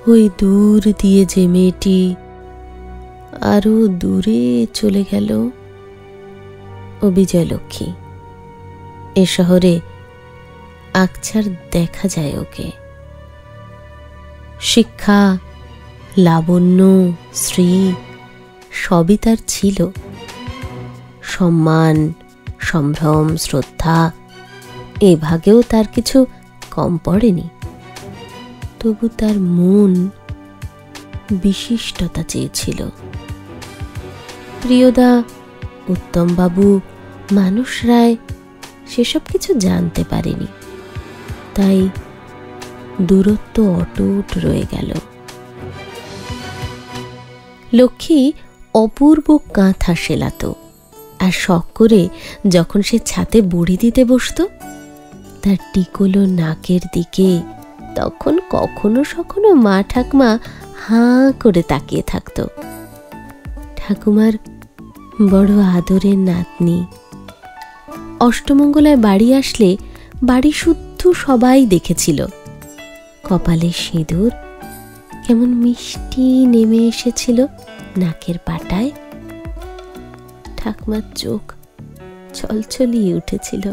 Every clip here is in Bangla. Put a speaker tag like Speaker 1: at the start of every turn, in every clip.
Speaker 1: ওই দূর দিয়ে যে মেয়েটি আরো দূরে চলে গেল, ও বিজয়লক্ষ্মী। এ শহরে আকছার দেখা যায় ওকে। শিক্ষা, লাবণ্য, শ্রী সবই তার ছিল। সম্মান, সম্ভ্রম, শ্রদ্ধা এ ভাগেও তার কিছু কম পড়েনি। তবু তার মন বিশিষ্টতা চেয়েছিল। প্রিয়দা, উত্তমবাবু, মানুষ রায় সেসব কিছু জানতে পারেনি, তাই দূরত্ব অটুট রয়ে গেল। লক্ষ্মী অপূর্ব কাঁথা সেলাত, আর শখ করে যখন সে ছাতে বড়ি দিতে বসত, তার টিকলো নাকের দিকে তখন কখনো সখনো মা ঠাকুমা হাঁ করে তাকিয়ে থাকত। ঠাকুমার বড় আদরের নাতনি। অষ্টমঙ্গলায় বাড়ি আসলে বাড়ি শুদ্ধ সবাই দেখেছিল। কপালে সিঁদুর কেমন মিষ্টি নেমে এসেছিল নাকের পাটায়। ঠাকুমার চোখ ছলছলিয়ে উঠেছিল।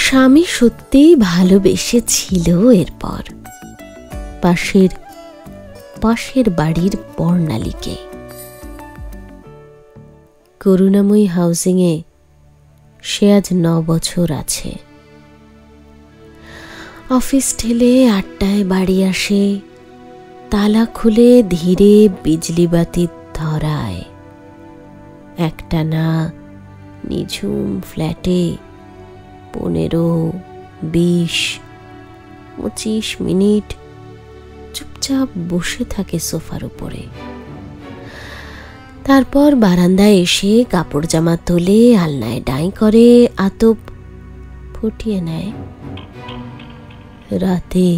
Speaker 1: স্বামী সত্যিই ভালোবেসেছিল। এরপর পাশের বাড়ির বর্ণালীকে। করুণাময়ী হাউজিংয়ে সে আজ 9 বছর আছে। অফিস ঠেলে 8টায় বাড়ি আসে, তালা খুলে ধীরে বিজলি বাতি ধরায়। একটানা নিঝুম ফ্ল্যাটে 15, 20, 25 মিনিট চুপচাপ বসে থাকে সোফার উপরে। তারপর বারান্দায় এসে কাপড় জামা তোলে, আলনায় ডাই করে, আতপ ফুটিয়ে নেয়। রাতে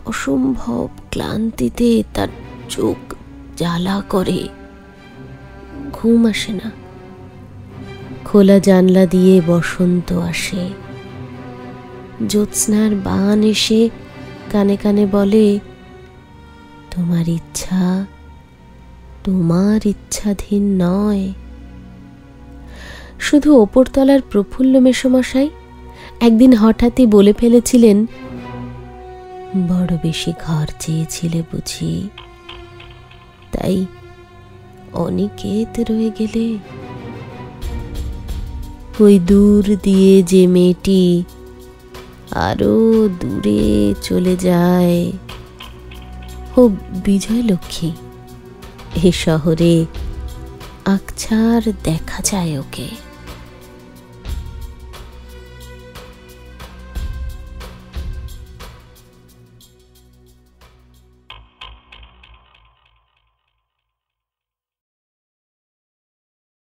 Speaker 1: অসম্ভব ক্লান্তিতে তার চোখ জ্বালা করে, ঘুম আসে না। খোলা জানলা দিয়ে বসন্ত আসে। জ্যোৎস্নার বান এসে কানে কানে বলে, তোমার ইচ্ছা তোমার ইচ্ছাধীন নয়। শুধু ওপরতলার প্রফুল্ল মেসোমশাই একদিন হঠাৎই বলে ফেলেছিলেন, বড় বেশি ঘর চেয়েছিলে বুঝি, তাই অনিকেত রয়ে গেলে। ওই দূর দিয়ে যে মেয়েটি আরো দূরে চলে যায়, ও বিজয়লক্ষ্মী। এ শহরে আকছার দেখা যায় ওকে।